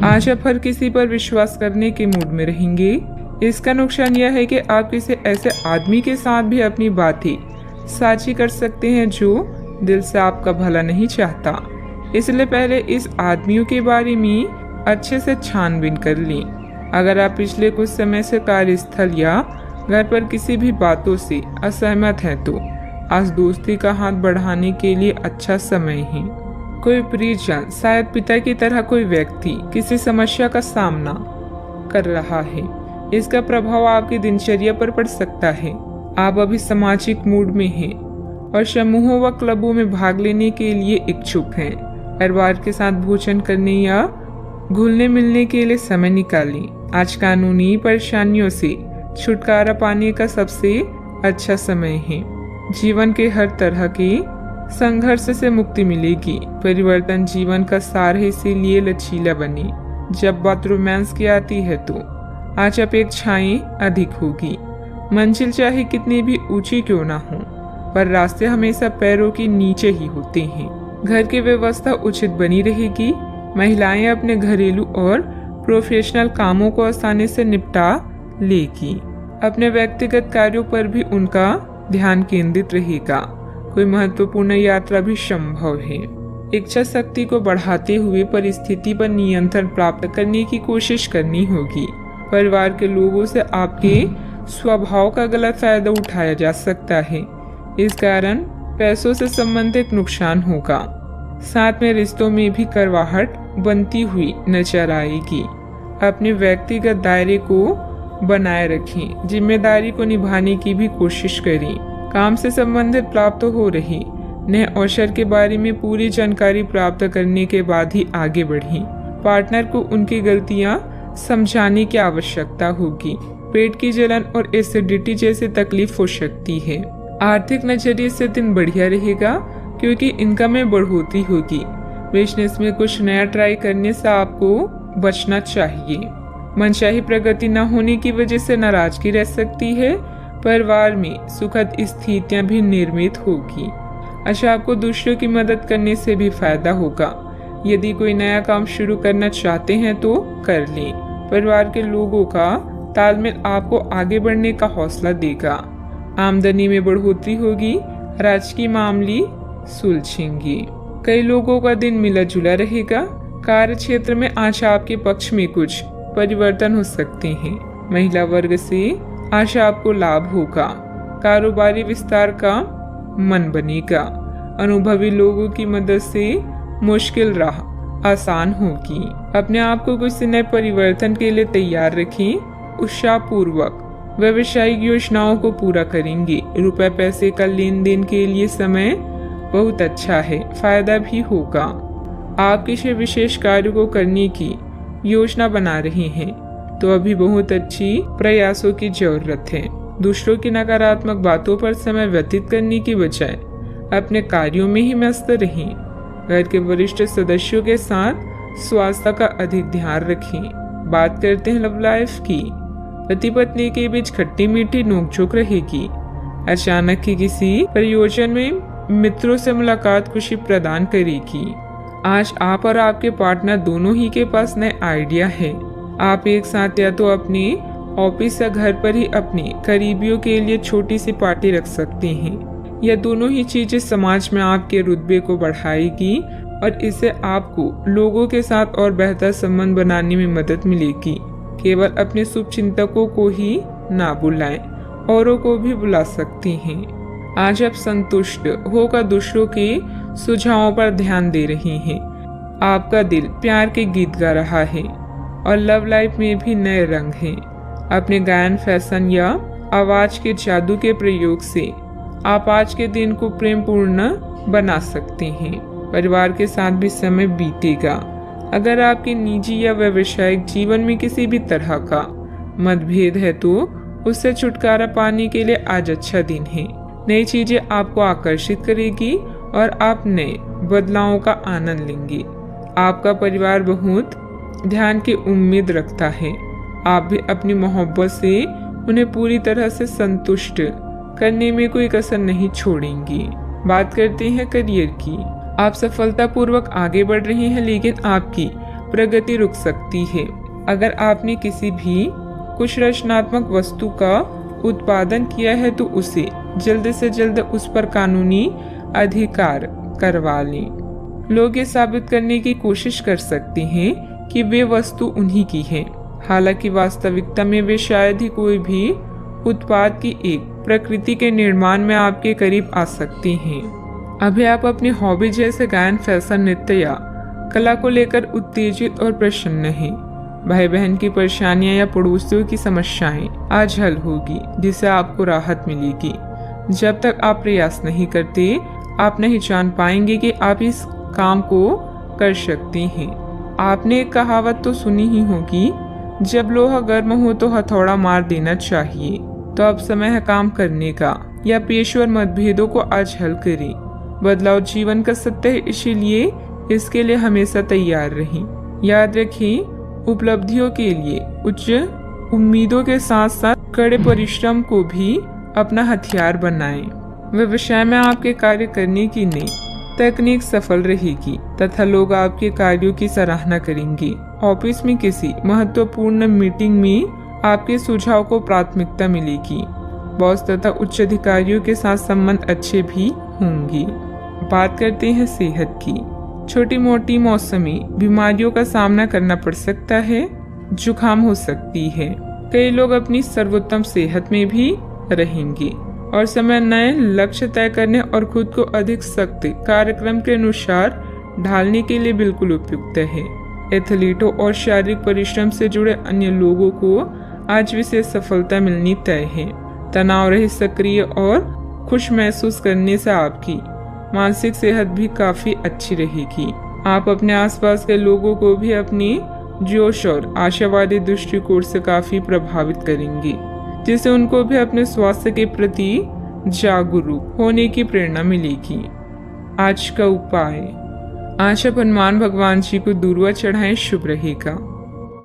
आज आप हर किसी पर विश्वास करने के मूड में रहेंगे। इसका नुकसान यह है कि आप किसी ऐसे आदमी के साथ भी अपनी बातें साझी कर सकते हैं जो दिल से आपका भला नहीं चाहता। इसलिए पहले इस आदमियों के बारे में अच्छे से छानबीन कर लें। अगर आप पिछले कुछ समय से कार्यस्थल या घर पर किसी भी बातों से असहमत हैं तो आज दोस्ती का हाथ बढ़ाने के लिए अच्छा समय है। कोई परिजन, शायद पिता की तरह कोई व्यक्ति किसी समस्या का सामना कर रहा है। इसका प्रभाव आपकी दिनचर्या पर पड़ सकता है। आप अभी सामाजिक मूड में हैं और समूहों व क्लबों में भाग लेने के लिए इच्छुक हैं। परिवार के साथ भोजन करने या घुलने मिलने के लिए समय निकालें। आज कानूनी परेशानियों से छुटकारा पाने का सबसे अच्छा समय है। जीवन के हर तरह के संघर्ष से मुक्ति मिलेगी। परिवर्तन जीवन का सार है, इसीलिए लचीला बने। जब बात रोमांस की आती है तो आज अपेक्षाएं अधिक होगी। मंजिल चाहे कितनी भी ऊंची क्यों ना हो, पर रास्ते हमेशा पैरों के नीचे ही होते हैं। घर की व्यवस्था उचित बनी रहेगी। महिलाएं अपने घरेलू और प्रोफेशनल कामों को आसानी से निपटा लेगी। अपने व्यक्तिगत कार्यों पर भी उनका ध्यान केंद्रित रहेगा। कोई महत्वपूर्ण यात्रा भी संभव है। इच्छा शक्ति को बढ़ाते हुए परिस्थिति पर नियंत्रण प्राप्त करने की कोशिश करनी होगी। परिवार के लोगों से आपके स्वभाव का गलत फायदा उठाया जा सकता है। इस कारण पैसों से संबंधित नुकसान होगा। साथ में रिश्तों में भी करवाहट बनती हुई नजर आएगी। अपने व्यक्तिगत दायरे को बनाए रखें। जिम्मेदारी को निभाने की भी कोशिश करें। काम से संबंधित प्राप्त हो रही नए अवसर के बारे में पूरी जानकारी प्राप्त करने के बाद ही आगे बढ़ें। पार्टनर को उनकी गलतियां समझाने की आवश्यकता होगी। पेट की जलन और एसिडिटी जैसी तकलीफ हो सकती है। आर्थिक नजरिए से दिन बढ़िया रहेगा क्योंकि इनकम में बढ़ोतरी होगी। बिजनेस में कुछ नया ट्राई करने से आपको बचना चाहिए। मनचाही प्रगति न होने की वजह से नाराजगी रह सकती है। परिवार में सुखद स्थितियां भी निर्मित होगी। अच्छा, आपको दूसरों की मदद करने से भी फायदा होगा। यदि कोई नया काम शुरू करना चाहते हैं तो कर लें। परिवार के लोगों का तालमेल आपको आगे बढ़ने का हौसला देगा। आमदनी में बढ़ोतरी होगी। राजकीय मामले सुलझेंगे। कई लोगों का दिन मिला जुला रहेगा। कार्य क्षेत्र में आज आपके पक्ष में कुछ परिवर्तन हो सकते हैं। महिला वर्ग से आज आपको लाभ होगा। कारोबारी विस्तार का मन बनेगा। अनुभवी लोगों की मदद से मुश्किल राह आसान होगी। अपने आप को कुछ नए परिवर्तन के लिए तैयार रखें। उत्साहपूर्वक व्यावसायिक योजनाओं को पूरा करेंगे। रुपए पैसे का लेन देन के लिए समय बहुत अच्छा है। फायदा भी होगा। आप किसी विशेष कार्य को करने की योजना बना रहे हैं तो अभी बहुत अच्छी प्रयासों की जरूरत है। दूसरों की नकारात्मक बातों पर समय व्यतीत करने की बजाय अपने कार्यों में ही मस्त रहें। घर के वरिष्ठ सदस्यों के साथ स्वास्थ्य का अधिक ध्यान रखें। बात करते हैं लव लाइफ की। पति पत्नी के बीच खट्टी मीठी नोकझोंक रहेगी। अचानक ही किसी प्रयोजन में मित्रों से मुलाकात खुशी प्रदान करेगी। आज आप और आपके पार्टनर दोनों ही के पास नए आइडिया है। आप एक साथ या तो अपने ऑफिस या घर पर ही अपने करीबियों के लिए छोटी सी पार्टी रख सकते हैं। यह दोनों ही चीजें समाज में आपके रुतबे को बढ़ाएगी और इससे आपको लोगों के साथ और बेहतर संबंध बनाने में मदद मिलेगी। केवल अपने शुभ चिंतकों को ही ना बुलाएं, औरों को भी बुला सकते हैं। आज आप संतुष्ट होकर दूसरों के सुझावों पर ध्यान दे रहे हैं। आपका दिल प्यार के गीत गा रहा है और लव लाइफ में भी नए रंग हैं। अपने गायन, फैशन या आवाज के जादू के प्रयोग से आप आज के दिन को प्रेमपूर्ण बना सकते हैं। परिवार के साथ भी समय बीतेगा। अगर आपके निजी या व्यावसायिक जीवन में किसी भी तरह का मतभेद है तो उससे छुटकारा पाने के लिए आज अच्छा दिन है। नई चीजें आपको आकर्षित करेगी और आप नए बदलावों का आनंद लेंगे। आपका परिवार बहुत ध्यान की उम्मीद रखता है। आप भी अपनी मोहब्बत से उन्हें पूरी तरह से संतुष्ट करने में कोई कसर नहीं छोड़ेंगी। बात करते हैं करियर की। आप सफलतापूर्वक आगे बढ़ रहे हैं, लेकिन आपकी प्रगति रुक सकती है। अगर आपने किसी भी कुछ रचनात्मक वस्तु का उत्पादन किया है तो उसे जल्द से जल्द उस पर कानूनी अधिकार करवा लें। लोग ये साबित करने की कोशिश कर सकते हैं कि वे वस्तु उन्हीं की है, हालांकि वास्तविकता में वे शायद ही कोई भी उत्पाद की एक प्रकृति के निर्माण में आपके करीब आ सकते हैं। अभी आप अपनी हॉबी जैसे गायन, फैशन, नृत्य या कला को लेकर उत्तेजित और प्रसन्न हैं। भाई बहन की परेशानियां या पड़ोसियों की समस्याएं आज हल होगी, जिससे आपको राहत मिलेगी। जब तक आप प्रयास नहीं करते, आप नहीं जान पाएंगे कि आप इस काम को कर सकते हैं। आपने एक कहावत तो सुनी ही होगी, जब लोहा गर्म हो तो हथौड़ा मार देना चाहिए। तो अब समय है काम करने का, या पेशेवर मतभेदों को आज हल करें। बदलाव जीवन का सत्य है, इसीलिए इसके लिए हमेशा तैयार रहें। याद रखें, उपलब्धियों के लिए उच्च उम्मीदों के साथ साथ कड़े परिश्रम को भी अपना हथियार बनाएं। व्यवसाय में आपके कार्य करने की नई तकनीक सफल रहेगी तथा लोग आपके कार्यों की सराहना करेंगे। ऑफिस में किसी महत्वपूर्ण मीटिंग में आपके सुझाव को प्राथमिकता मिलेगी। बॉस तथा उच्च अधिकारियों के साथ संबंध अच्छे भी होंगे। बात करते हैं सेहत की। छोटी मोटी मौसमी बीमारियों का सामना करना पड़ सकता है, जुकाम हो सकती है। कई लोग अपनी सर्वोत्तम सेहत में भी रहेंगे और समय नए लक्ष्य तय करने और खुद को अधिक सख्त कार्यक्रम के अनुसार ढालने के लिए बिल्कुल उपयुक्त है। एथलीटों और शारीरिक परिश्रम से जुड़े अन्य लोगों को आज विशेष सफलता मिलनी तय है। तनाव रहित, सक्रिय और खुश महसूस करने से आपकी मानसिक सेहत भी काफी अच्छी रहेगी। आप अपने आसपास के लोगों को भी अपनी जोश और आशावादी दृष्टिकोण से काफी प्रभावित करेंगे, जिससे उनको भी अपने स्वास्थ्य के प्रति जागरूक होने की प्रेरणा मिलेगी। आज का उपाय, आज आप हनुमान भगवान जी को दूर्वा चढ़ाएं, शुभ रहेगा।